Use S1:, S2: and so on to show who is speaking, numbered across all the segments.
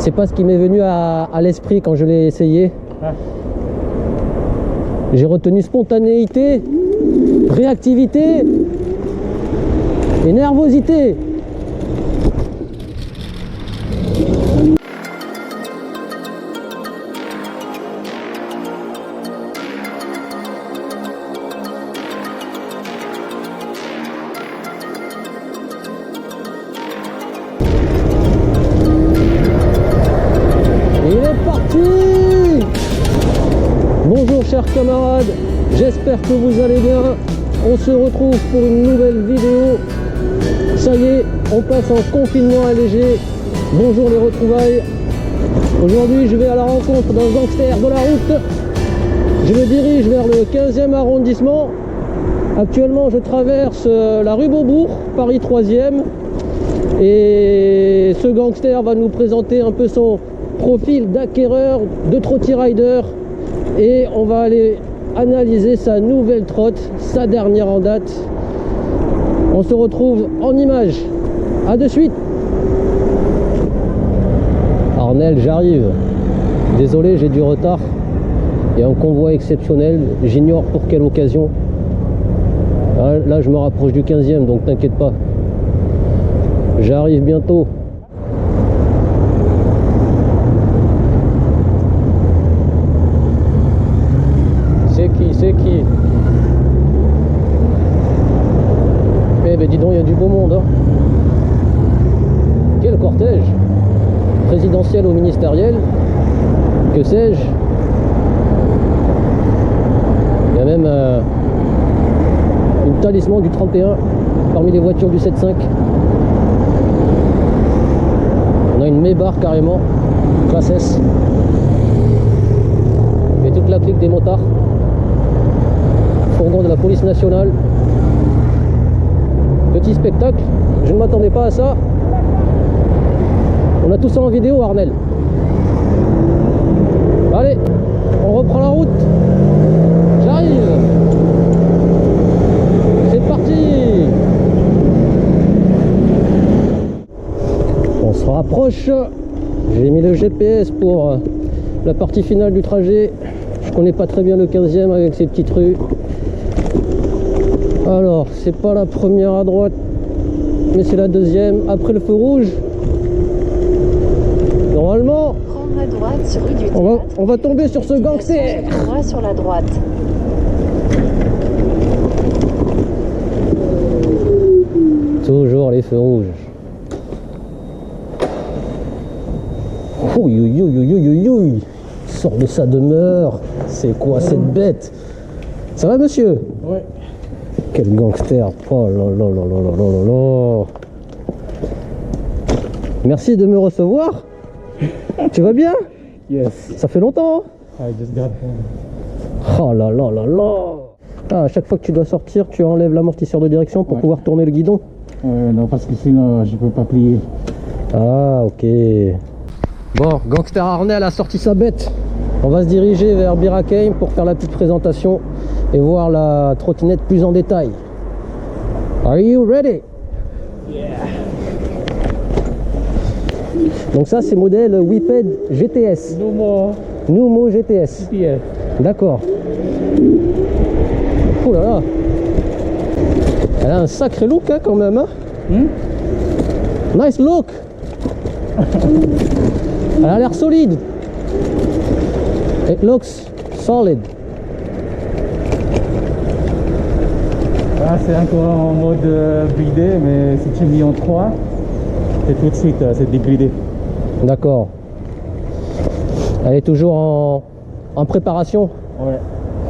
S1: C'est pas ce qui m'est venu à l'esprit quand je l'ai essayé.
S2: Ah.
S1: J'ai retenu spontanéité, réactivité et nervosité. Bonjour chers camarades, j'espère que vous allez bien. On se retrouve pour une nouvelle vidéo. Ça y est, on passe en confinement allégé. Bonjour les retrouvailles. Aujourd'hui je vais à la rencontre d'un gangster de la route. Je me dirige vers le 15e arrondissement. Actuellement je traverse la rue Beaubourg, Paris 3e. Et ce gangster va nous présenter un peu son profil d'acquéreur, de trotty rider. Et on va aller analyser sa nouvelle trotte, sa dernière en date. On se retrouve en images. A de suite. Arnel, j'arrive. Désolé, j'ai du retard. Il y a un convoi exceptionnel. J'ignore pour quelle occasion. Là, je me rapproche du 15e, donc t'inquiète pas. J'arrive bientôt. C'est qui? Eh ben dis donc, il y a du beau monde, hein. Quel cortège! Présidentiel ou ministériel, que sais-je? Il y a même une talisman du 31 parmi les voitures du 7.5. On a une Maybach carrément, classe S. Et toute la clique des motards. Fourgon de la police nationale. Petit spectacle, je ne m'attendais pas à ça. On a tout ça en vidéo, Arnel. Allez, on reprend la route. J'arrive. C'est parti. On se rapproche. J'ai mis le GPS pour la partie finale du trajet. Je connais pas très bien le 15e avec ses petites rues. Alors, c'est pas la première à droite, mais c'est la deuxième. Après le feu rouge, normalement,
S3: prendre à droite sur rue du Théâtre.
S1: on va tomber sur ce gangster.
S3: Droit sur la droite.
S1: Toujours les feux rouges. Ouïe, ouïe, ouïe, ouïe, ouïe. Sort de sa demeure. C'est quoi cette bête? Ça va, monsieur?
S2: Ouais.
S1: Quel gangster. Oh là là là là là là là. Merci de me recevoir. Tu vas bien?
S2: Yes.
S1: Ça fait longtemps, hein?
S2: I just got home.
S1: Oh là là là là. Ah, à chaque fois que tu dois sortir, tu enlèves l'amortisseur de direction pour pouvoir tourner le guidon.
S2: Non, parce que sinon je peux pas plier.
S1: Ah, ok. Bon, gangster Arnel a sorti sa bête. On va se diriger vers Bir Hakeim pour faire la petite présentation et voir la trottinette plus en détail. Are you ready?
S2: Yeah.
S1: Donc ça, c'est modèle Whipped GTS. Numo GTS.
S2: Yeah.
S1: D'accord. Oh là là. Elle a un sacré look, hein, quand même. Hein. Nice look. Elle a l'air solide. It looks solid.
S2: Ah, c'est encore en mode bridé, mais si tu mets en 3, c'est tout de suite, c'est débridé.
S1: D'accord. Elle est toujours en préparation.
S2: Ouais.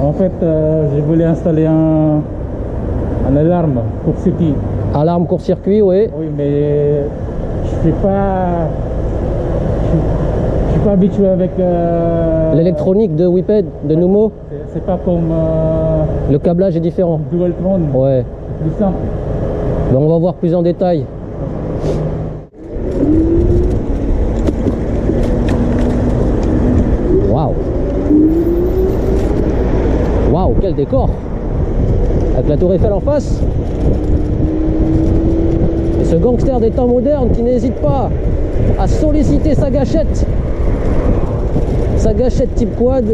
S2: En fait, je voulais installer un alarme pour city.
S1: Alarme court-circuit, oui.
S2: Oui, mais je suis pas habitué avec
S1: L'électronique de Whipped, de Numo.
S2: C'est pas comme
S1: Le câblage est différent.
S2: Dualtron.
S1: Ouais.
S2: C'est plus simple.
S1: Ben, on va voir plus en détail. Waouh. Waouh, quel décor. Avec la tour Eiffel en face. Et ce gangster des temps modernes qui n'hésite pas à solliciter sa gâchette. Sa gâchette type quad.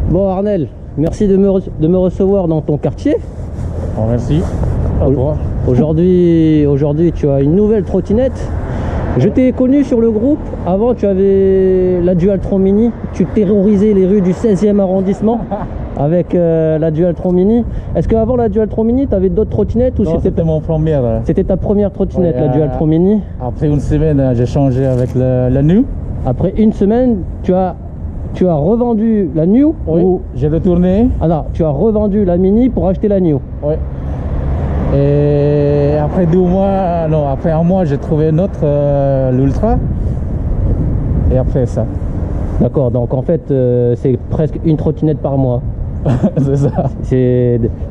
S1: Bon Arnel, merci de me recevoir dans ton quartier.
S2: Bon, merci à toi.
S1: Aujourd'hui, tu as une nouvelle trottinette. Je t'ai connu sur le groupe. Avant, tu avais la Dualtron Mini. Tu terrorisais les rues du 16e arrondissement avec la Dualtron Mini. Est-ce qu'avant la Dualtron Mini, tu avais d'autres trottinettes ou
S2: C'était mon première.
S1: C'était ta première trottinette, la Dualtron Mini?
S2: Après une semaine, j'ai changé avec la New.
S1: Après une semaine, tu as revendu la New?
S2: Oui,
S1: ou...
S2: j'ai retourné.
S1: Alors, tu as revendu la Mini pour acheter la New?
S2: Oui. Et après 2 mois, non, après 1 mois, j'ai trouvé une autre, l'Ultra. Et après ça.
S1: D'accord, donc en fait, c'est presque une trottinette par mois.
S2: C'est ça.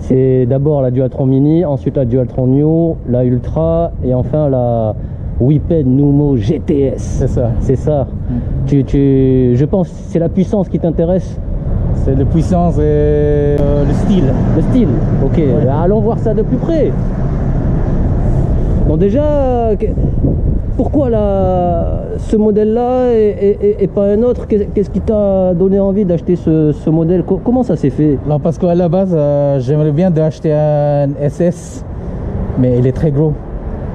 S1: C'est d'abord la Dualtron Mini, ensuite la Dualtron New, la Ultra et enfin la Whippet Numo GTS.
S2: C'est ça.
S1: C'est ça. Je pense que c'est la puissance qui t'intéresse.
S2: C'est la puissance et le style.
S1: Le style, ok.
S2: Ouais.
S1: Allons voir ça de plus près. Bon déjà, pourquoi ce modèle-là et pas un autre? Qu'est-ce qui t'a donné envie d'acheter ce modèle? Comment ça s'est fait?
S2: Non, parce qu'à la base, j'aimerais bien d'acheter un SS, mais il est très gros.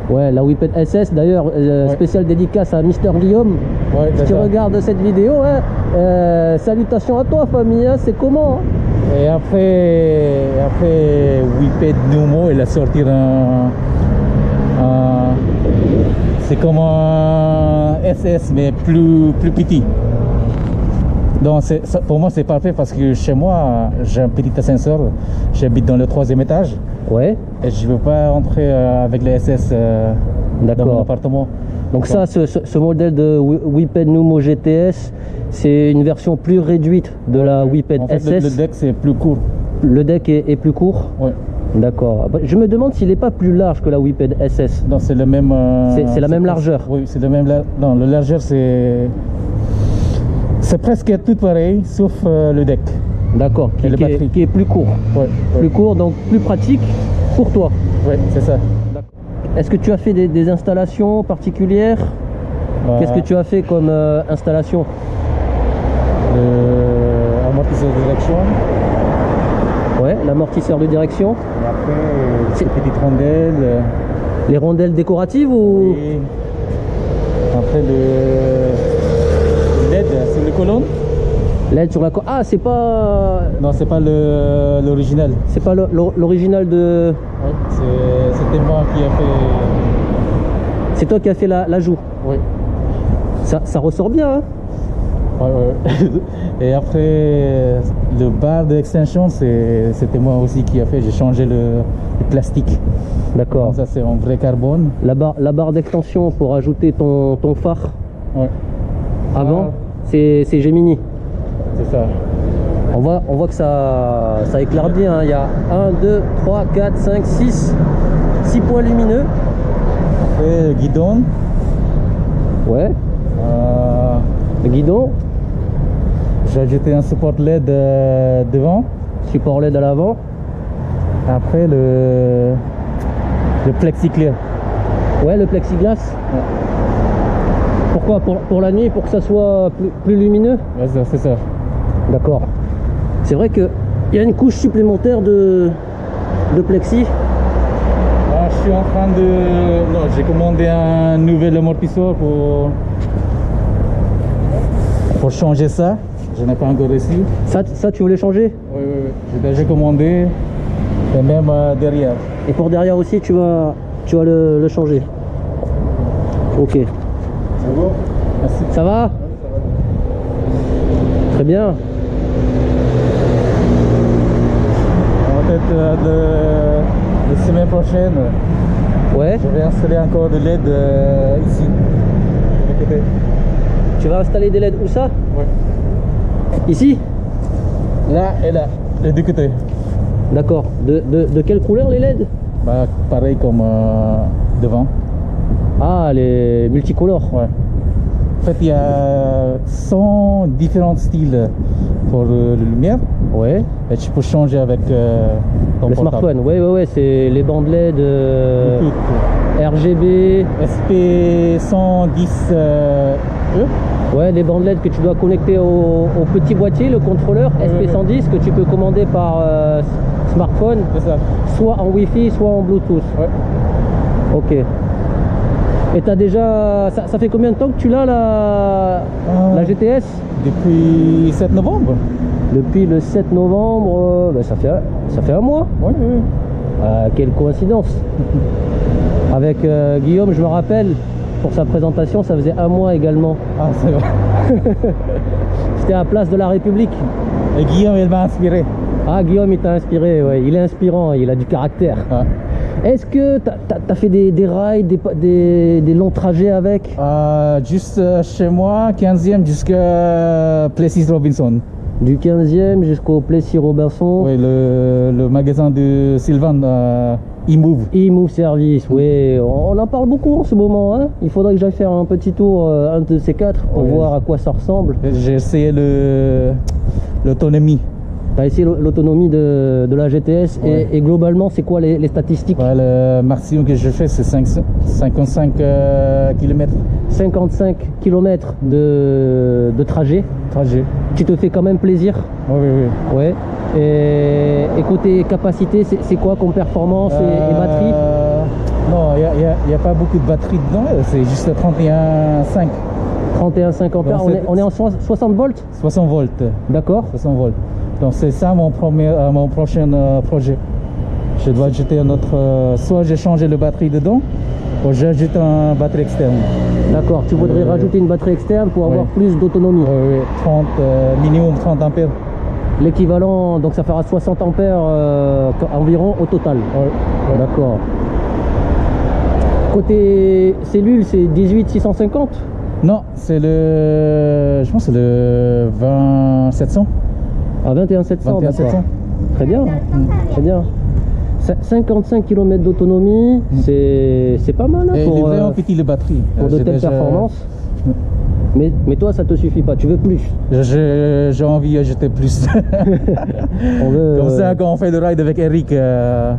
S1: Ouais, la Whippet SS, d'ailleurs, spéciale dédicace à Mister Guillaume.
S2: Ouais,
S1: si tu regardes cette vidéo, hein, salutations à toi famille, hein, c'est comment hein?
S2: Et après Whippet Numo, il a sorti c'est comme un SS mais plus petit. Donc pour moi c'est parfait parce que chez moi j'ai un petit ascenseur, j'habite dans le 3e étage.
S1: Ouais.
S2: Et je veux pas entrer avec les SS dans mon appartement.
S1: Donc ça, ce modèle de Whippet Numo GTS, c'est une version plus réduite de la Whippet
S2: en fait,
S1: SS.
S2: Le deck c'est plus court.
S1: Le deck est plus court?
S2: Oui.
S1: D'accord. Je me demande s'il n'est pas plus large que la Whippet SS.
S2: Non, c'est le même.
S1: C'est la même largeur.
S2: Oui, c'est le même. Non, la largeur c'est presque tout pareil, sauf le deck.
S1: D'accord. Qui est plus court.
S2: Ouais,
S1: plus court, donc plus pratique pour toi.
S2: Oui, c'est ça.
S1: Est-ce que tu as fait des installations particulières? Qu'est-ce que tu as fait comme installation?
S2: Amortisseur de direction.
S1: Ouais, l'amortisseur de direction.
S2: Et après, ces petites rondelles.
S1: Les rondelles décoratives ou?
S2: Oui. Après le LED sur les colonnes.
S1: LED sur la colonne. Ah, c'est pas...
S2: Non, c'est pas l'original.
S1: C'est pas l'original de...
S2: Oui, c'était moi qui a fait...
S1: C'est toi qui as fait l'ajout?
S2: Oui.
S1: Ça ressort bien, hein?
S2: Ouais. Et après, le bar d'extension, c'était moi aussi qui a fait. J'ai changé le plastique.
S1: D'accord.
S2: Ça, c'est en vrai carbone.
S1: La barre d'extension pour ajouter ton phare.
S2: Ouais.
S1: Avant, c'est Gemini.
S2: C'est ça.
S1: On voit que ça éclaire bien, hein. Il y a 1, 2, 3, 4, 5, 6 points lumineux.
S2: Après, le guidon.
S1: Ouais. Le guidon.
S2: J'ai ajouté un support LED devant.
S1: Support LED à l'avant.
S2: Après, le plexiglas.
S1: Ouais, le plexiglas.
S2: Ouais.
S1: Pourquoi? Pour la nuit, pour que ça soit plus lumineux?
S2: Ouais, c'est ça.
S1: D'accord. C'est vrai qu'il y a une couche supplémentaire de plexi.
S2: Ah, je suis en train de... Non, j'ai commandé un nouvel amortisseur pour changer ça. Je n'ai pas encore reçu.
S1: Ça, tu voulais changer?
S2: Oui. J'ai déjà commandé. Et même derrière.
S1: Et pour derrière aussi, tu vas le changer. Ok.
S2: C'est bon? Merci.
S1: Ça va? Très bien.
S2: En fait, la semaine prochaine,
S1: Ouais.
S2: Je vais installer encore de LED ici. De côté.
S1: Tu vas installer des LED où ça?
S2: Ouais.
S1: Ici?
S2: Là et là, les deux côtés.
S1: D'accord. De quelle couleur les LED?
S2: Bah, pareil comme devant.
S1: Ah, les multicolores.
S2: Ouais. En fait, il y a 100 différents styles pour la lumière.
S1: Ouais.
S2: Et tu peux changer avec ton
S1: Le
S2: portable.
S1: smartphone. Ouais, c'est les bandes LED
S2: Tout.
S1: RGB.
S2: SP110
S1: Ouais, les bandes LED que tu dois connecter au petit boîtier, le contrôleur SP110 que tu peux commander par smartphone,
S2: c'est ça.
S1: soit en Wi-Fi, soit en Bluetooth.
S2: Ouais.
S1: Ok. Et t'as déjà... Ça fait combien de temps que tu l'as la GTS?
S2: Depuis 7 novembre.
S1: Depuis le 7 novembre, ben ça fait un mois.
S2: Oui, oui.
S1: Quelle coïncidence. Avec Guillaume, je me rappelle, pour sa présentation, ça faisait un mois également.
S2: Ah, c'est vrai.
S1: C'était à Place de la République.
S2: Et Guillaume, il m'a inspiré.
S1: Ah, Guillaume, il t'a inspiré, ouais. Il est inspirant, il a du caractère.
S2: Ah.
S1: Est-ce que t'as fait des rides, des longs trajets avec?
S2: Juste chez moi, 15e jusqu'à Plessis Robinson.
S1: Du 15e jusqu'au Plessis Robinson.
S2: Oui, le magasin de Sylvain, e-move.
S1: E-Move Service, oui, on en parle beaucoup en ce moment, hein. Il faudrait que j'aille faire un petit tour, un de ces quatre, pour
S2: Ouais.
S1: voir à quoi ça ressemble.
S2: J'ai essayé l'autonomie.
S1: T'as essayé l'autonomie de la GTS
S2: Ouais.
S1: et globalement, c'est quoi les statistiques?
S2: Ouais, le maximum que je fais, c'est 55 km
S1: 55 km de trajet.
S2: trajet.
S1: Tu te fais quand même plaisir?
S2: Oui, oui, oui.
S1: Ouais. Et côté capacité, c'est quoi comme performance et batterie?
S2: Non, il n'y a pas beaucoup de batterie dedans, c'est juste 31,5.
S1: 31,5 ampères.
S2: Non,
S1: On est en 60 volts?
S2: 60 volts.
S1: D'accord.
S2: 60 volts. Donc c'est ça mon prochain projet. Je dois ajouter un autre... soit j'ai changé le batterie dedans, ou j'ajoute un batterie externe.
S1: D'accord. Tu voudrais rajouter une batterie externe pour avoir
S2: Ouais.
S1: plus d'autonomie.
S2: Oui, oui, 30, minimum 30 ampères.
S1: L'équivalent, donc ça fera 60 ampères environ au total.
S2: Ouais.
S1: D'accord. Côté cellule, c'est 18650?
S2: Non, c'est le... Je pense que c'est le 20700.
S1: À 21700.
S2: 21700.
S1: Très bien. Très bien. 55 km d'autonomie, c'est pas mal hein,
S2: Et il est
S1: pour
S2: vraiment petit le batterie.
S1: de
S2: J'ai
S1: telles
S2: déjà-
S1: performances. Mais toi, ça te suffit pas, tu veux plus.
S2: J'ai envie d'ajouter plus.
S1: On veut,
S2: Comme ça, quand on fait le ride avec Eric, je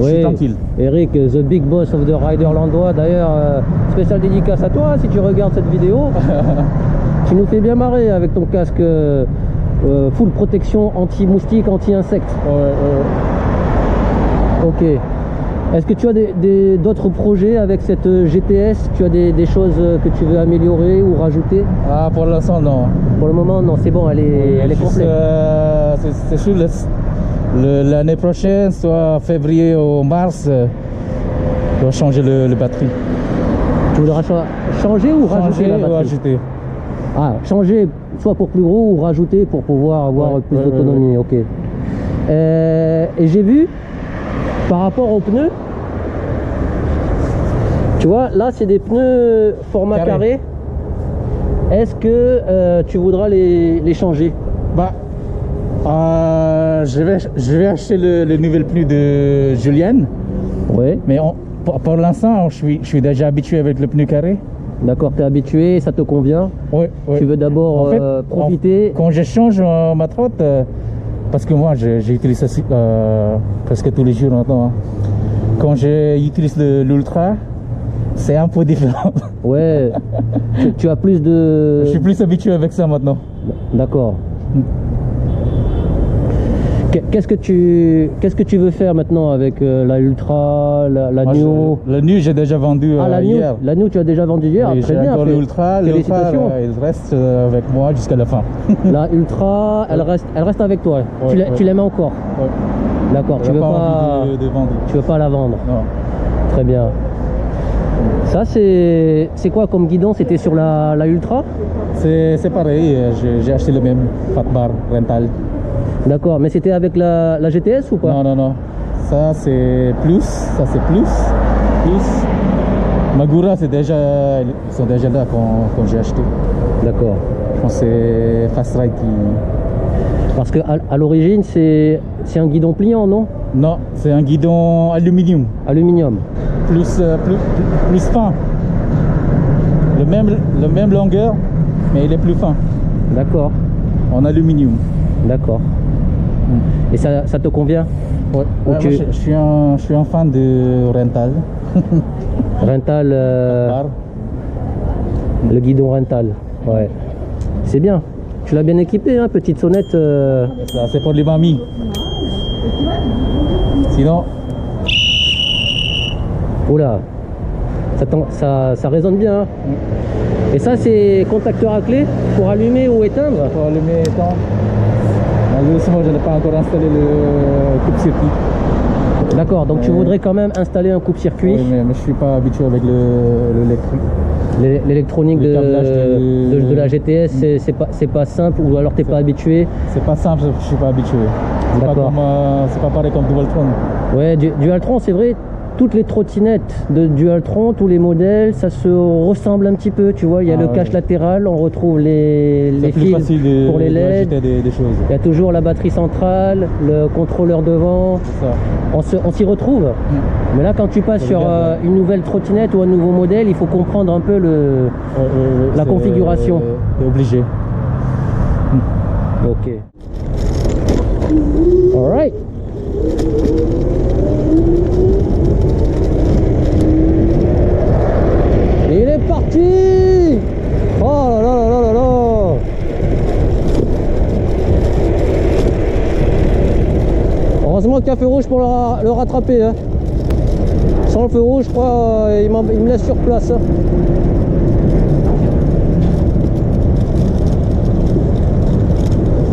S2: suis
S1: oui,
S2: tranquille.
S1: Eric, the big boss of the rider landois. D'ailleurs, spécial dédicace à toi si tu regardes cette vidéo. Tu nous fais bien marrer avec ton casque full protection anti-moustique, anti-insecte. Ok. Est-ce que tu as d'autres projets avec cette GTS? Tu as des choses que tu veux améliorer ou rajouter?
S2: Ah, pour l'instant, non.
S1: Pour le moment, non, c'est bon, elle est
S2: Juste,
S1: complète.
S2: c'est sûr, l'année prochaine, soit février ou mars, je dois changer le batterie.
S1: Tu voudras changer ou rajouter la
S2: Changer ou
S1: batterie?
S2: ajouter.
S1: Ah, changer soit pour plus gros ou rajouter pour pouvoir avoir
S2: Ouais,
S1: plus
S2: ouais,
S1: d'autonomie, ok. Et j'ai vu, par rapport aux pneus, tu vois, là c'est des pneus format carré. Est-ce que tu voudras les changer?
S2: Bah, je vais acheter le nouvel pneu de Julienne,
S1: Ouais,
S2: mais pour l'instant, je suis déjà habitué avec le pneu carré.
S1: d'accord, tu es habitué, ça te convient.
S2: Oui, oui.
S1: Tu veux d'abord
S2: En fait,
S1: profiter.
S2: quand je change ma trotte, parce que moi j'utilise ça presque tous les jours maintenant. Hein. Quand j'utilise l'Ultra, c'est un peu différent.
S1: Ouais, tu as plus de...
S2: Je suis plus habitué avec ça maintenant.
S1: D'accord. Qu'est-ce que tu veux faire maintenant avec la Ultra, la
S2: Moi,
S1: Neo?
S2: le New, j'ai déjà vendu
S1: Ah, la Neo,
S2: hier.
S1: la Neo, tu as déjà vendu hier.
S2: Oui,
S1: Très
S2: j'ai
S1: bien.
S2: encore l'Ultra. L'Ultra,
S1: Félicitations.
S2: il reste avec moi jusqu'à la fin.
S1: La Ultra, elle reste avec toi.
S2: Ouais,
S1: Tu l'aimes encore.
S2: Ouais.
S1: D'accord. Tu
S2: J'ai
S1: veux
S2: pas
S1: pas,
S2: envie de vendre.
S1: tu veux pas la vendre.
S2: Non.
S1: Très bien. Ça c'est quoi comme guidon? C'était sur la Ultra?
S2: C'est pareil, j'ai acheté le même Fat Bar Rental.
S1: D'accord. Mais c'était avec la GTS ou pas?
S2: Non, non, non. Ça c'est plus, ça c'est plus. Magura c'est déjà, ils sont déjà là quand j'ai acheté.
S1: D'accord.
S2: Je pense que c'est Fast Ride qui...
S1: Parce que à l'origine, c'est un guidon pliant, non?
S2: Non, c'est un guidon aluminium.
S1: Aluminium.
S2: Plus fin. Le même longueur, mais il est plus fin.
S1: D'accord.
S2: En aluminium.
S1: D'accord. Et ça te convient?
S2: Ouais.
S1: Ou
S2: Moi, je suis un fan de Rental.
S1: Rental, le guidon Rental. Ouais. C'est bien. Tu l'as bien équipé, hein, petite sonnette.
S2: Ça, c'est pour les mamies. Sinon,
S1: Oula. Ça résonne bien. Hein. Et ça, c'est contacteur à clé pour allumer ou éteindre?
S2: pour allumer et éteindre. Malheureusement, je n'ai pas encore installé le coupe-circuit.
S1: D'accord, donc tu voudrais quand même installer un coupe-circuit.
S2: Oui, mais je ne suis pas habitué avec l'électrique.
S1: L'électronique
S2: Le
S1: de
S2: câblage
S1: la GTS, c'est pas simple, ou alors t'es pas habitué.
S2: C'est pas simple, je ne suis pas habitué.
S1: D'accord.
S2: C'est pas pareil comme Dualtron.
S1: Ouais, Dualtron, c'est vrai, toutes les trottinettes de Dualtron, tous les modèles, ça se ressemble un petit peu, tu vois. Il y a le cache latéral, on retrouve les
S2: plus
S1: fils
S2: facile
S1: pour les LED.
S2: des choses.
S1: Il y a toujours la batterie centrale, le contrôleur devant.
S2: C'est ça.
S1: On s'y retrouve. Mais là, quand tu passes sur une nouvelle trottinette ou un nouveau modèle, il faut comprendre un peu la configuration.
S2: C'est obligé.
S1: Ok. Alright. Il est parti. Oh là là là là là. Heureusement qu'il y a feu rouge pour le rattraper. Hein. Sans le feu rouge, je crois, il me laisse sur place. Hein.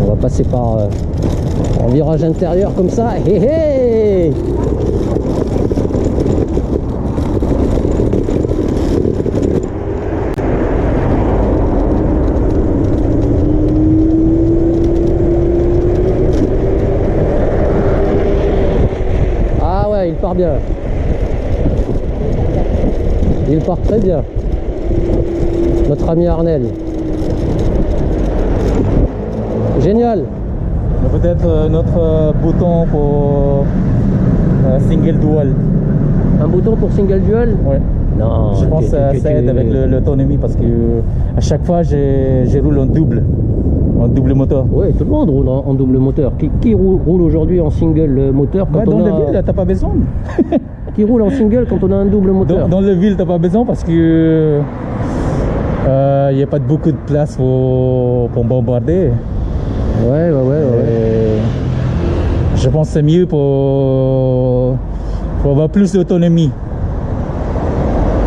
S1: On va passer par en virage intérieur comme ça. Hé hé. Ah ouais, il part bien. Il part très bien. Notre ami Arnel. Génial.
S2: Peut-être notre bouton pour single dual.
S1: Un bouton pour single dual?
S2: Ouais.
S1: Non.
S2: Je pense que ça aide avec l'autonomie parce que à chaque fois je roule en double moteur.
S1: Oui, tout le monde roule en double moteur. Qui roule aujourd'hui en single moteur quand
S2: Dans
S1: on
S2: la ville, t'as pas besoin.
S1: Qui roule en single quand on a un double moteur?
S2: Dans la ville, t'as pas besoin parce que il n'y a pas beaucoup de place pour bombarder.
S1: Ouais.
S2: Je pense que c'est mieux pour avoir plus d'autonomie.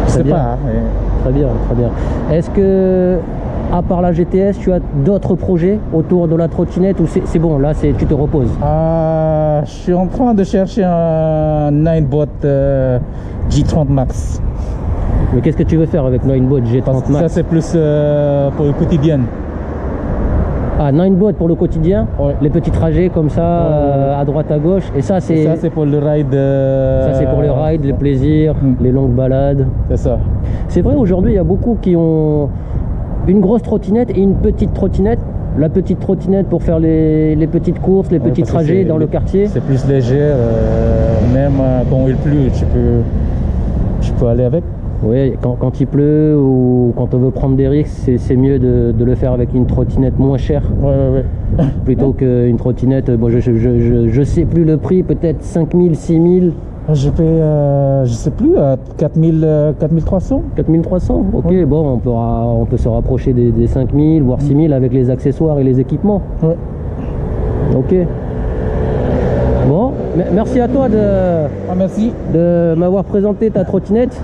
S2: Je sais pas. Hein, mais...
S1: Très bien, très bien. Est-ce que, à part la GTS, tu as d'autres projets autour de la trottinette ou c'est bon, là tu te reposes?
S2: Je suis en train de chercher un Ninebot G30 Max.
S1: Mais qu'est-ce que tu veux faire avec Ninebot G30 Max?
S2: Ça c'est plus pour le quotidien.
S1: Ah, Ninebot pour le quotidien,
S2: ouais.
S1: Les petits trajets comme ça, à droite à gauche. Et ça c'est
S2: pour le ride.
S1: Ça c'est pour le ride, les plaisirs, les longues balades.
S2: C'est ça.
S1: C'est vrai, aujourd'hui il y a beaucoup qui ont une grosse trottinette et une petite trottinette. La petite trottinette pour faire les petites courses, les petits trajets dans le quartier.
S2: C'est plus léger, même quand il pleut, tu peux aller avec.
S1: Oui, quand il pleut ou quand on veut prendre des risques, c'est mieux de le faire avec une trottinette moins chère.
S2: Ouais.
S1: Plutôt qu'une trottinette, bon, je sais plus le prix, peut-être 5000, 6000.
S2: Je paye, je sais plus, 4300.
S1: 4300, ok, ouais. Bon, on peut se rapprocher des 5000, voire 6000 avec les accessoires et les équipements.
S2: Ouais.
S1: Ok. Bon, merci à toi
S2: merci
S1: de m'avoir présenté ta trottinette.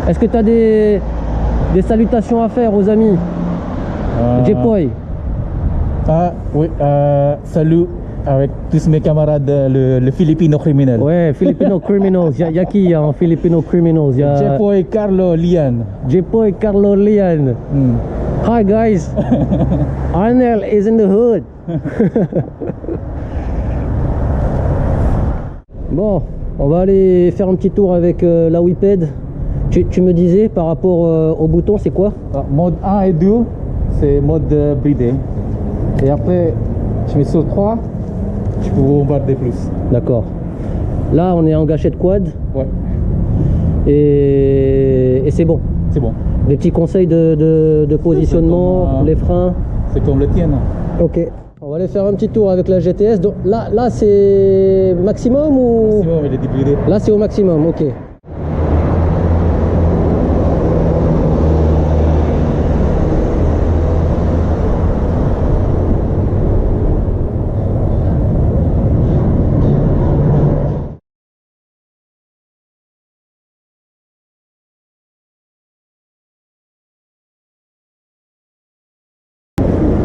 S1: Est-ce que tu as des salutations à faire aux amis? Jepoy.
S2: Ah oui, salut avec tous mes camarades, le Filipino criminel.
S1: Ouais, Filipino criminals. Il y a qui en Filipino criminals?
S2: Jepoy Carlo Lian.
S1: Jepoy Carlo Lian. Hi guys. Arnel is in the hood. Bon, On va aller faire un petit tour avec la Whipped. Tu me disais par rapport au bouton, c'est quoi?
S2: Mode 1 et 2, c'est mode bridé. Et après, tu mets sur 3, tu peux bombarder plus.
S1: D'accord. Là, on est en gâchette quad.
S2: Ouais.
S1: Et c'est bon.
S2: C'est bon.
S1: Des petits conseils de positionnement,
S2: comme,
S1: les freins.
S2: C'est comme le tien.
S1: Ok. On va aller faire un petit tour avec la GTS. Donc là c'est maximum ou?
S2: Maximum, il est débridé.
S1: Là c'est au maximum, ok.